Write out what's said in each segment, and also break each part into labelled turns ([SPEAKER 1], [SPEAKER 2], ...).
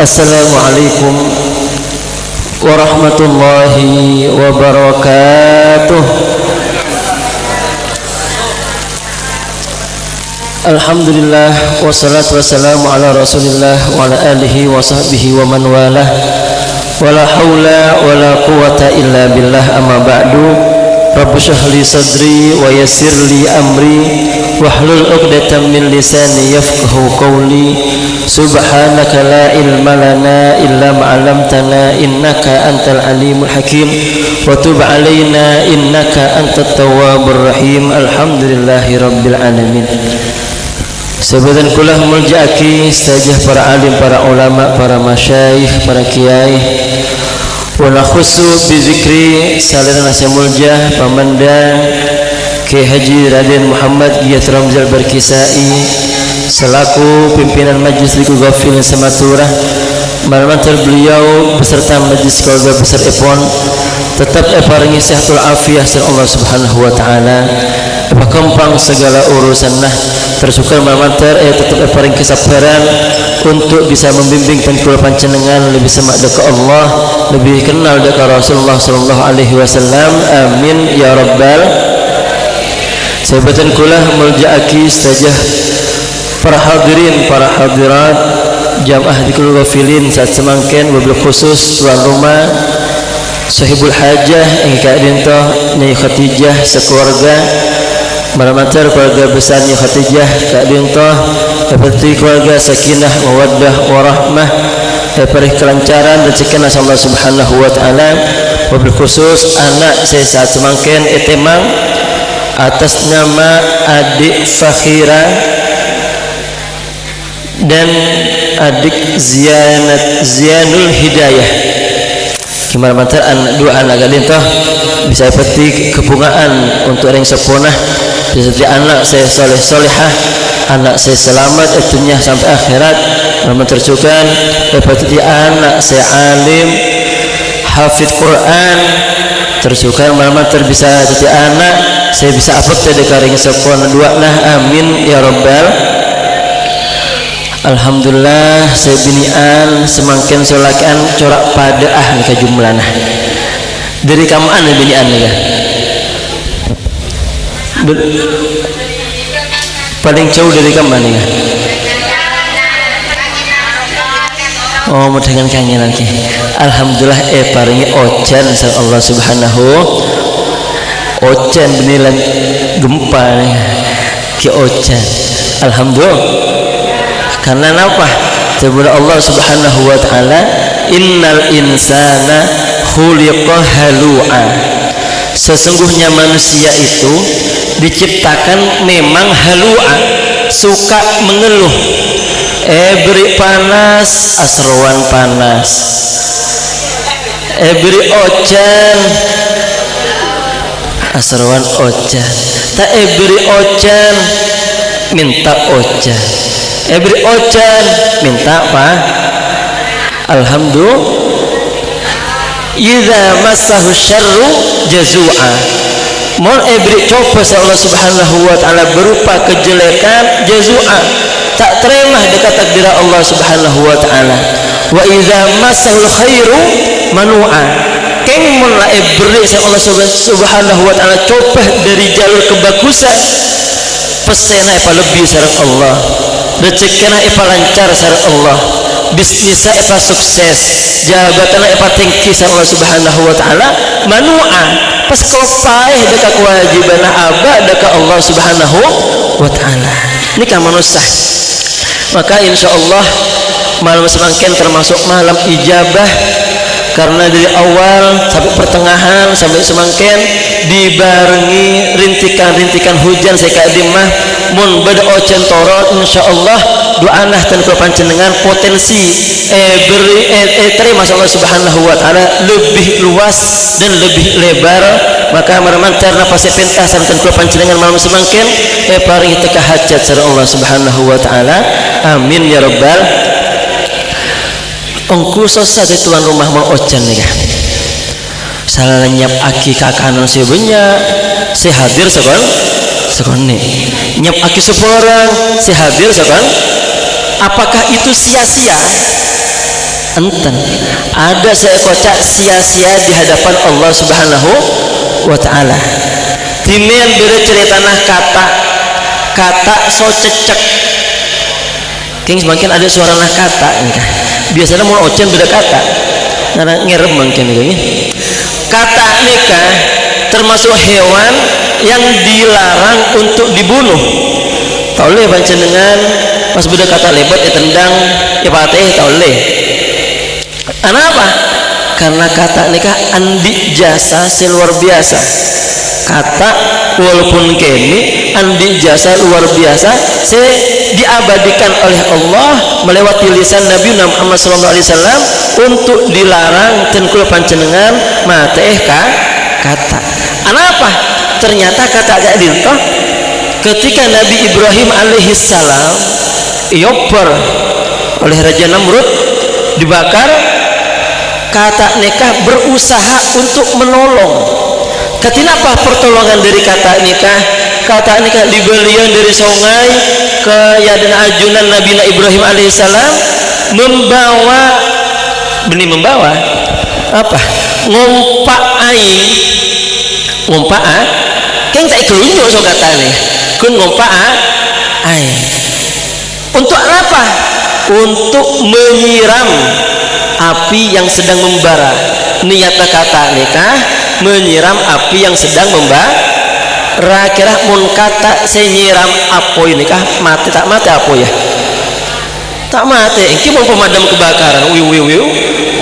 [SPEAKER 1] Assalamualaikum warahmatullahi wabarakatuh. Alhamdulillah wassalatu wassalamu ala rasulillah wa ala alihi wa sahbihi wa man walah. Wala hawla wala quwata illa billah, amma ba'du. Rabbi shrah li sadri wa yassir li amri wahlul 'uqdatam min lisani yafqahu qawli. Subhanaka la ilma lana illa ma 'allamtana innaka antal alimul hakim wa tub 'alaina innaka antat tawwabur rahim. Alhamdulillahi rabbil alamin. Sebadan kulah mulja'aki stajah para alim, para ulama, para masyayikh, para kiai. Wala khusu bizikri salana nasi muljah pamandang Kiai Haji Raden Muhammad Giyas Ramzal Barkisai selaku pimpinan Majlis Liku Ghafil Samaturah. Malamantar beliau beserta Majlis Keluarga Besar Epon tetap paringi sehatul afiah sir Allah Subhanahu wa taala. Kempang segala urusan nah tersukar malamantar tetap paring kesabaran untuk bisa membimbing pengkula panjenengan lebih semak dekat Allah, lebih kenal dekat Rasulullah sallallahu alaihi wasallam. Amin ya rabbal. Sahabatan kula mulja'aki stajah para hadirin, para hadirat jamaah Dzikirul Ghafilin saat semangken, wabil khusus tuan rumah sahibul hajah engka dintoh Nyai Khadijah sekeluarga, malamantar keluarga besar Nyai Khadijah kak dintoh seperti keluarga sakinah mawaddah warahmah, perih kelancaran dan sekian Allah Subhanahu wa taala. Wabil khusus anak saya saat semangken etemang atas nama adik Fakhira dan adik Zianul Hidayah. Gimana mantar dua anak kalian toh bisa petik kebungaan untuk orang seponah. Jadi anak saya soleh solehah, anak saya selamat itunya sampai akhirat. Mantar juga petik anak saya alim hafid Quran. Terus juga mantar bisa jadi anak saya bisa apa tadi karing sepon dua nah. Amin ya rabbal. Alhamdulillah saya binian semakin solakan corak pada nikah jumlah nah dari kamaan ya binian ya paling jauh dari kamaan ya. Oh mau dengan kangen lagi. Alhamdulillah paringi ojan sang Allah Subhanahu. Ojan benilan gempa nih ki ojan. Alhamdulillah. Karena apa? Sebenarnya Allah Subhanahu wa taala innal insana khuliqa halu'a. Sesungguhnya manusia itu diciptakan memang halu'a, suka mengeluh. Beri panas asrawan panas. Beri ojan asrawan ojan. Tak beri ojan minta ojan. Beri ojan minta apa? Alhamdulillah. Idza massahu syarru jazua. Mon beri coba Allah Subhanahu wa taala berupa kejelekan jazua, tak terima dekat takdir Allah Subhanahu wa taala. Wa idza massahul khairu manua. Keng mon la beri Allah Subhanahu wa taala coba dari jalur kebagusan. Pesena apa lebih sareng Allah, rezekina apa lancar sareng Allah, bisnisnya apa sukses, jabatan apa tinggi sareng Allah Subhanahu wa taala. Manua pas kepaih dekat kewajiban abad dekat Allah Subhanahu wa taala. Ini kan manusia. Maka insyaallah malam semangkin termasuk malam ijabah, karena dari awal sampai pertengahan sampai semangkin dibarengi rintikan-rintikan hujan saya dimah mun beda ojen toro insyaallah doa nah dan panjenengan potensi terima Allah Subhanahu wa taala lebih luas dan lebih lebar. Maka maramantar napa sepentasan dan panjenengan malam semangkin paring teka hajat sareng Allah Subhanahu wa taala. Amin ya rabbal. Ongku sosat tuan rumah mau ojan nih kan salah nyap aki kakanan si banyak si hadir sekon nih nyap aki 10 orang si hadir sekon. Apakah itu sia-sia? enten ada seekor cak sia-sia di hadapan Allah Subhanahu wa ta'ala. Timen beda ceritana kata so cecek king semakin ada suara nah kata nikah biasanya mau ocen beda kata karena ngerem mungkin ini kata nikah termasuk hewan yang dilarang untuk dibunuh. Tak boleh panjenengan pas beda kata lebat tendang pateh, tak boleh. Kenapa? Karena kata nikah andi jasa luar biasa. Kata walaupun kini andi jasa luar biasa diabadikan oleh Allah melewati lisan Nabi Muhammad SAW untuk dilarang dan kula panjenengan mateh kata. Kenapa? Ternyata kata agak dintoh ketika Nabi Ibrahim alaihissalam ioper oleh Raja Namrud dibakar, kata nikah berusaha untuk menolong. Kenapa pertolongan dari kata nikah? Kata nikah dibelian dari sungai ke yadan ajunan Nabi Ibrahim alaihissalam membawa apa? Ngompak aing ngompak keng tak kelunjuk so kata nih kun ngompak aing untuk apa? Untuk menyiram api yang sedang membara. Niat kata nikah menyiram api yang sedang membara. Kira mun kata saya nyiram apoy nikah mati tak mati apa ya? Tak mati. Ini mau pemadam kebakaran. Wiu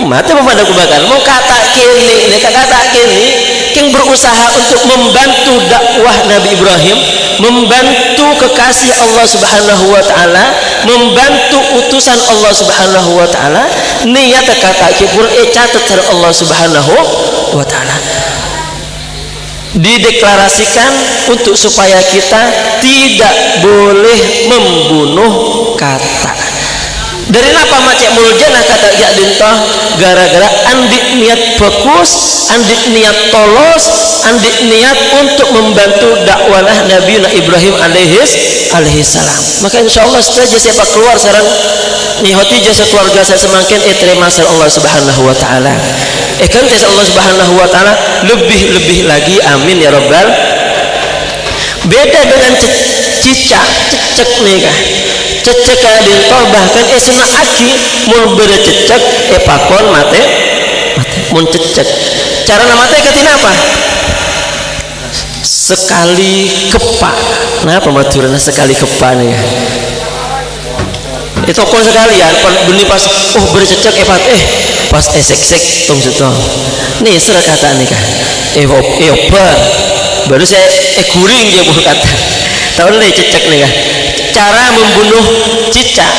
[SPEAKER 1] mati pemadam kebakaran. Mau kata kini nikah kata kini yang berusaha untuk membantu dakwah Nabi Ibrahim, membantu kekasih Allah Subhanahu wa ta'ala, membantu utusan Allah Subhanahu wa ta'ala. Niat kata kipur catat dari Allah Subhanahu wa ta'ala dideklarasikan untuk supaya kita tidak boleh membunuh kata. Dari apa macam muljanah kata jak dintoh gara-gara andik niat fokus, andik niat tolos, andik niat untuk membantu dakwah Nabi Ibrahim alaihissalam. Maka insya Allah setelah siapa keluar sarang nihoti jasa keluarga saya semakin terima Allah Subhanahu wa ta'ala. Kan tes Allah Subhanahu wa ta'ala lebih lagi, amin ya rabbal. Beda dengan cecek nikah. Cecek dintoh bahkan esuna aki mun bercecek pakon mate mun cecek cara namate ketina apa sekali kepa. Nah pematurana sekali kepa nih ya itu kon sekalian benih pas bercecek pas esek tong setong nih serah kata nih kan oper baru saya kuring dia bukan kata tahu nih cecek nih kan. Cara membunuh cicak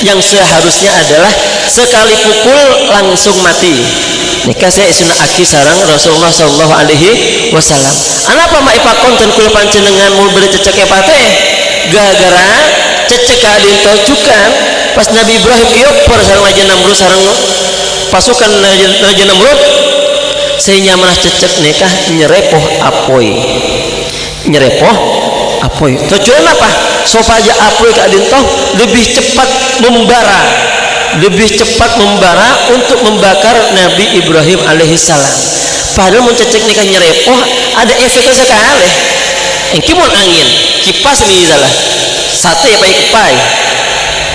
[SPEAKER 1] yang seharusnya adalah sekali pukul langsung mati. Nikah saya isuna aki sarang Rasulullah sallallahu alaihi wasallam. Anapa mak ipakon ten kula panjenengan mau beli cecek pateh? Gara-gara cecek adinto cukan pas Nabi Ibrahim ioper sareng Raja Namrud sareng pasukan Raja Namrud sehingga malah cecek nikah nyerepoh apoy. Tujuan apa? Supaya apoy ke adintoh lebih cepat membara untuk membakar Nabi Ibrahim alaihissalam. Padahal mencecek nikah nyerepoh ada efeknya sekali. Engkimun angin kipas ini salah sate apa kepai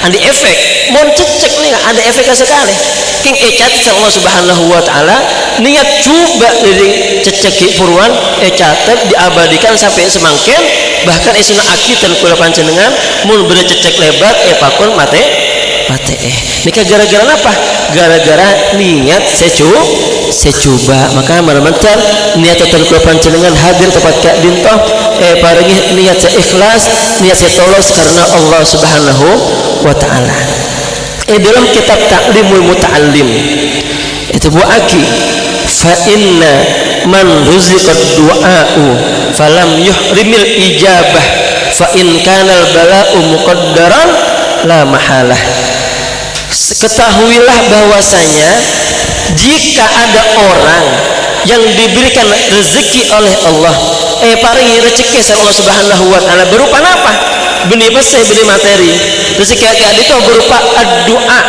[SPEAKER 1] andi efek mon cecek nikah ada efeknya sekali. King ecat Allah Subhanahu wa ta'ala niat coba dari cecek purwan catat diabadikan sampai semangken bahkan esuna aki dan kula panjenengan mun beda cecek lebat pakon mate nikah gara-gara apa? Gara-gara niat saya coba maka mana-mana niat dan kula panjenengan hadir tepat kak dintoh paringi niat saya ikhlas, niat saya tolos karena Allah Subhanahu wa ta'ala. Dalam kitab Ta'limul Muta'allim itu buaki fa inna man ruziqad du'a'u falam yuhrimil ijabah fa in kanal bala'u muqaddaran la mahalah. Ketahuilah bahwasanya jika ada orang yang diberikan rezeki oleh Allah paringi rezeki sama Allah Subhanahu wa ta'ala berupa apa? Benih besar, benih materi. Rezeki itu berupa doa.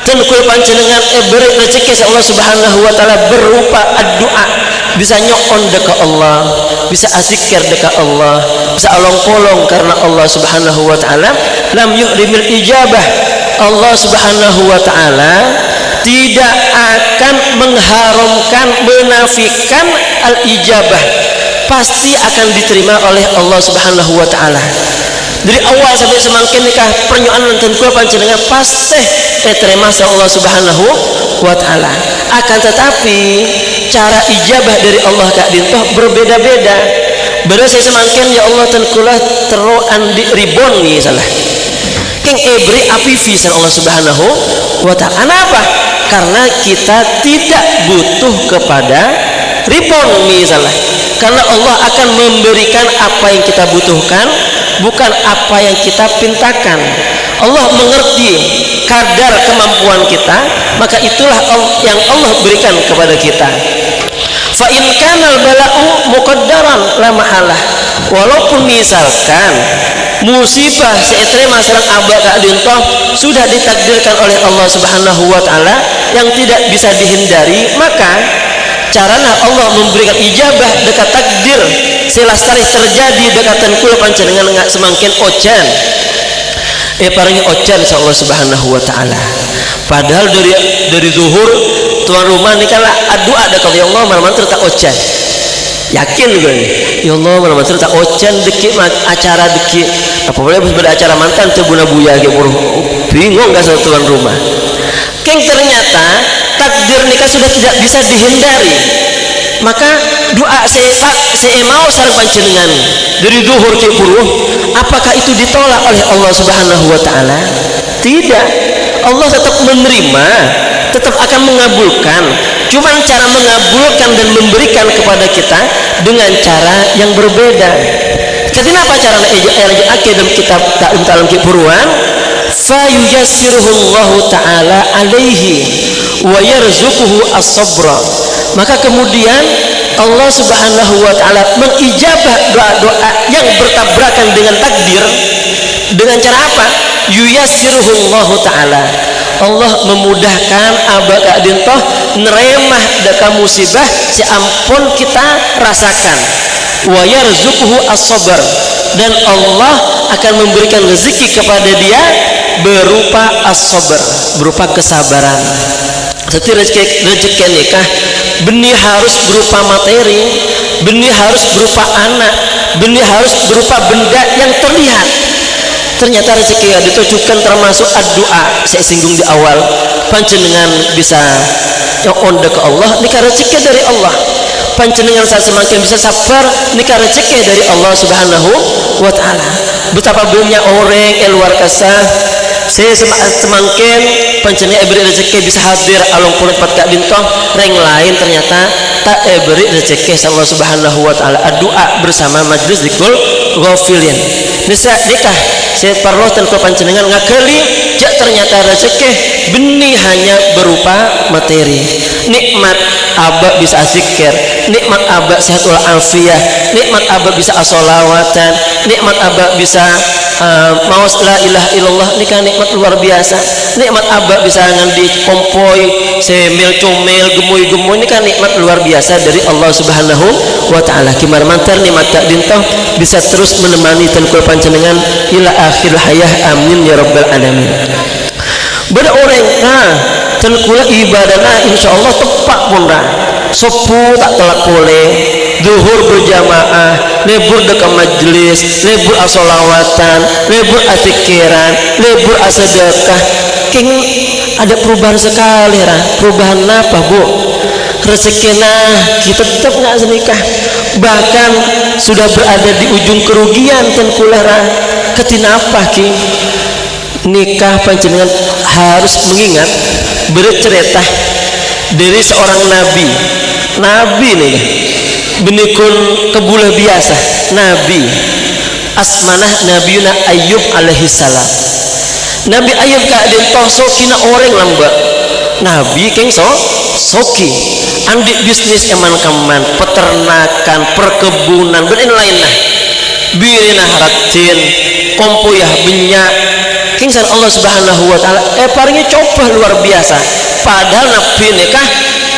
[SPEAKER 1] dan kul panjenengan beri rezeki Allah Subhanahu wa taala berupa doa, bisa nyokon dekat Allah, bisa azikir dekat Allah, bisa along-polong karena Allah Subhanahu wa taala lam yuhrimil ijabah. Allah Subhanahu wa taala tidak akan mengharamkan, menafikan al-ijabah, pasti akan diterima oleh Allah Subhanahu wa taala. Dari awal sampai semakin nikah pernyoan dan kula panjenengan pasti terima Allah Subhanahu wa taala. Akan tetapi cara ijabah dari Allah kak dintoh berbeda-beda. Bener saya semakin ya Allah dan kula teroan di ribon nih salah. Keng ebri api visan Allah Subhanahu wa taala. Kenapa? Karena kita tidak butuh kepada ribon misalnya, karena Allah akan memberikan apa yang kita butuhkan, bukan apa yang kita pintakan. Allah mengerti kadar kemampuan kita, maka itulah yang Allah berikan kepada kita. Fa in kanal bala'u muqaddaran la mahalah. Walaupun misalkan musibah seetre masalah abad kadintoh sudah ditakdirkan oleh Allah Subhanahu wa taala yang tidak bisa dihindari, maka carana Allah memberikan ijabah dekat takdir selastari terjadi dekatan kula panjenengan nggak semakin ojan paringi ojan Allah Subhanahu wa taala. Padahal dari zuhur tuan rumah ini kala doa dekat ya Allah malam tertak ojan. Yakin gue ya Allah malam tertak ojan deki acara deki apa boleh beracara mantan tebuna buya ge bingung enggak satu tuan rumah. Keng ternyata takdir nikah sudah tidak bisa dihindari, maka doa saya mau sareng panjenengan dari zuhur ke buruh, apakah itu ditolak oleh Allah Subhanahu wa taala? Tidak. Allah tetap menerima, tetap akan mengabulkan. Cuman cara mengabulkan dan memberikan kepada kita dengan cara yang berbeda. Kenapa cara dalam kitab dalam kipuruan? Fayuyassiruhullahu ta'ala alaihi wa yarzuquhu as-sabra. Maka kemudian Allah Subhanahu wa ta'ala mengijabah doa-doa yang bertabrakan dengan takdir dengan cara apa? Yuyassiruhullahu ta'ala, Allah memudahkan abad dintoh neremah daka musibah si ampun kita rasakan. Wa yarzuquhu as-sabr, dan Allah akan memberikan rezeki kepada dia berupa as-sabr, berupa kesabaran. Setiap rezeki nikah benih harus berupa materi, benih harus berupa anak, benih harus berupa benda yang terlihat. Ternyata rezeki yang ditujukan termasuk doa saya singgung di awal, panjenengan bisa yang onda ke Allah nikah rezeki dari Allah. Panjenengan saat semakin bisa sabar nikah rezeki dari Allah Subhanahu wa taala. Betapa banyak orang luar kasa saya semakin panjenengan beri rezeki bisa hadir along pun empat kak bintang reng lain ternyata tak beri rezeki Allah Subhanahu wa taala. Doa bersama majlis zikul ghafilin nikah saya perlu tentu panjenengan ngakali jak ternyata rezeki benih hanya berupa materi. Nikmat abah bisa zikir, nikmat abah sehatul alfiyah, nikmat abah bisa asolawatan, nikmat abah bisa maus la ilaha illallah, nikah nikmat luar biasa. Nikmat abah bisa ngandi kompoi semil comel gemuy gemuy, ini kan nikmat luar biasa dari Allah Subhanahu wa taala. Kimar mantar nikmat tak dintang bisa terus menemani tengkul panjenengan ila akhir hayah, amin ya rabbal alamin. Beda orang tengkula ibadahnya insyaallah tepat pun dah sepuh tak telak boleh zuhur berjamaah, lebur dekat majlis, lebur asolawatan, lebur azikiran, lebur asedekah. King ada perubahan sekali perubahan apa bu? Rezekina kita tetap nggak senikah, bahkan sudah berada di ujung kerugian tengkulara. Ketina apa ki? Nikah panjenengan harus mengingat bercerita dari seorang nabi nih benikun kebulah biasa nabi asmanah nabiuna Ayub alaihi salam. Nabi Ayub keadaan toh sokina orang lamba nabi keng soki andik bisnis eman keman peternakan perkebunan berin lain lah birina haratin kompuyah benyak king san Allah Subhanahu wa taala paringi coba luar biasa padahal nabi nikah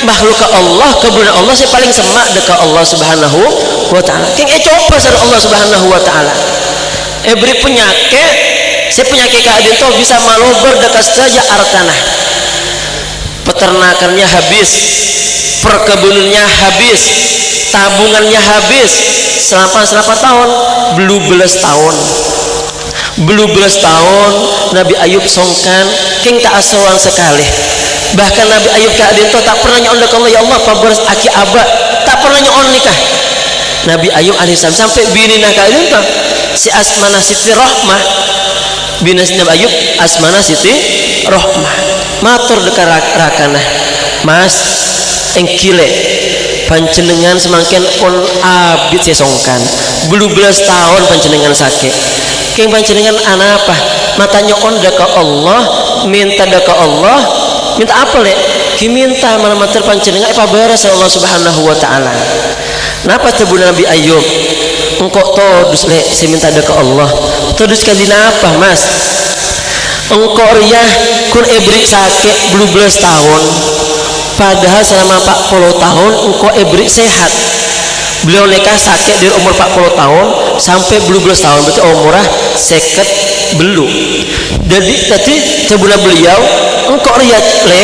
[SPEAKER 1] makhluk Allah kebenaran Allah saya paling semak dekat Allah Subhanahu wa taala king coba san Allah Subhanahu wa taala beri penyakit saya penyakit keadaan itu bisa malober dekat saja artanah peternakannya habis perkebunannya habis tabungannya habis selama tahun belum belas tahun Nabi Ayub songkan king tak asawan sekali bahkan Nabi Ayub keadaan itu tak pernah nyon Allah ya Allah paberes aki abah tak pernah nyon nikah Nabi Ayub alaihissalam sampai bini nak keadaan itu si Asmana Siti Rohmah bini Nabi Ayub Asmana Siti Rohmah matur dekat rakana mas engkile panjenengan semakin on abid saya songkan belum belas tahun panjenengan sakit keng panjenengan anak apa matanya on dekat Allah minta dekat Allah minta apa lek minta malah mater panjenengan paberes Allah Subhanahu wa taala napa tebu Nabi Ayub engkau todus lek saya minta dekat Allah todus kadina apa mas engkau riyah kun ebri sakit belum belas tahun padahal selama 40 tahun engkau ebri sehat beliau nikah sakit dari umur 40 tahun sampai belum belas tahun berarti umurnya seket belum jadi tadi cebuna beliau engkau lihat le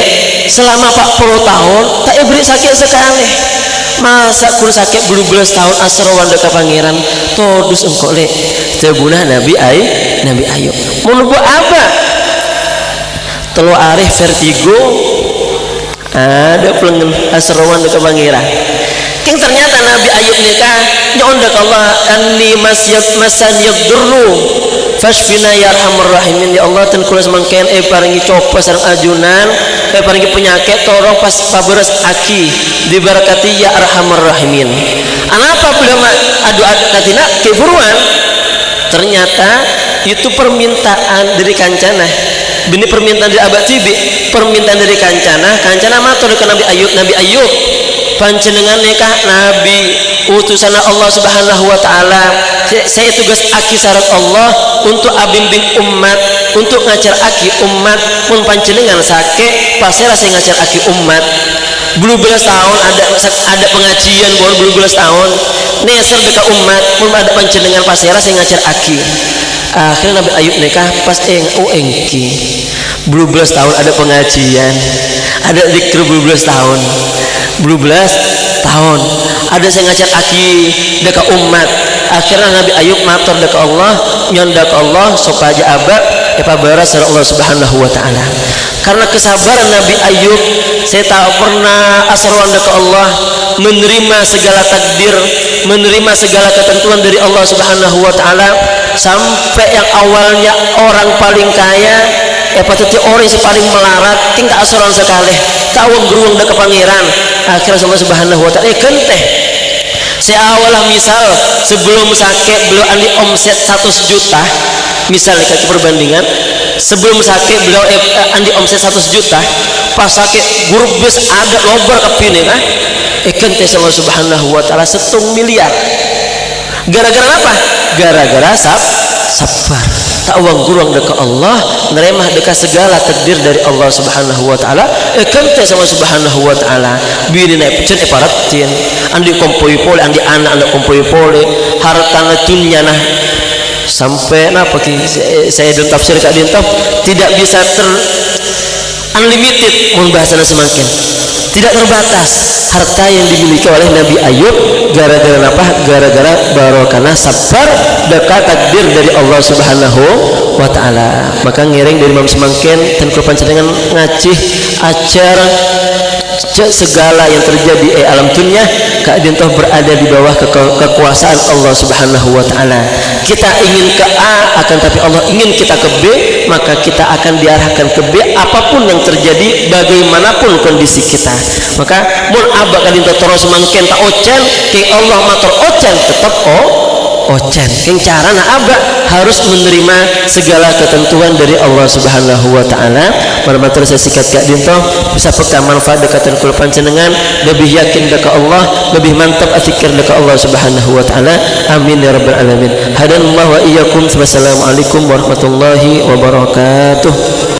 [SPEAKER 1] selama 40 tahun tak ebri sakit sekali masa kun sakit belum belas tahun asrawan dekat pangeran todus engkau le cebuna Nabi Ayub mau buat apa telu arif vertigo ada pelengen asrawan dekat pangeran king ternyata Nabi Ayub nikah nyon dekat Allah anni masan yadurru fashfina ya arhamar rahimin ya Allah ten kula semangken paringi coba sareng ajunan paringi penyakit tolong pas paberes aki diberkati ya arhamar rahimin anapa beliau adu katina keburuan ternyata itu permintaan dari kancana bini permintaan dari abad tibi permintaan dari kancana matur ke Nabi Ayub panjenengan nikah Nabi utusan Allah Subhanahu wa taala saya tugas aki syarat Allah untuk abimbing umat untuk ngajar aki umat pun panjenengan sakit pasera saya ngajar aki umat belum belas tahun ada pengajian belum belas tahun neser dekat umat pun ada panjenengan pasera saya ngajar aki akhirnya Nabi Ayub nikah pas engki belum belas tahun ada pengajian ada zikir belum belas tahun ada saya ngajar aki dekat umat akhirnya Nabi Ayub matur dekat Allah nyon dekat Allah supaya abad paberes Allah Subhanahu wa taala karena kesabaran Nabi Ayub saya tak pernah asrawan dekat Allah menerima segala takdir menerima segala ketentuan dari Allah Subhanahu wa taala sampai yang awalnya orang paling kaya patutnya orang yang paling melarat tinggal asrawan sekali tawang beruang dekat pangeran akhirnya Allah Subhanahu wa taala kenteh saya awalah misal sebelum sakit beliau andi omset 100 juta misalnya kaki perbandingan sebelum sakit beliau andi omset 100 juta pas sakit guru bus ada lobar kepini kan kenteh Allah Subhanahu wa taala 1 miliar gara-gara apa? Gara-gara sabar tak uang guruang dekat Allah neremah dekat segala takdir dari Allah Subhanahu wa taala kenteh sama Subhanahu wa taala bini naik pecen paratin andi kompoi pole andi anak anda kompoi pole hartana dunia nah sampai napa saya dan tafsir kak dintap tidak bisa unlimited mohon bahasanya semakin tidak terbatas harta yang dimiliki oleh Nabi Ayub gara-gara apa? Gara-gara barokana sabar dekat takdir dari Allah Subhanahu wa taala. Maka ngiring dari Imam Semangkin dan kula panjenengan ngajih ajar segala yang terjadi alam dunia keadaan toh berada di bawah kekuasaan Allah Subhanahu wa taala. Kita ingin ke A akan tapi Allah ingin kita ke B, maka kita akan diarahkan ke B apapun yang terjadi bagaimanapun kondisi kita. Maka mun abak kadin terus mangken tak ocen ke Allah matur ocen tetap ocen keng cara abah harus menerima segala ketentuan dari Allah Subhanahu wa taala. Marmatur saya sikat kak dinto bisa peka manfaat dekatan kula panjenengan, lebih yakin deka Allah, lebih mantap atikir deka Allah Subhanahu wa taala. Amin ya rabbal alamin. Hadanallahu wa iyyakum. Wassalamualaikum warahmatullahi wabarakatuh.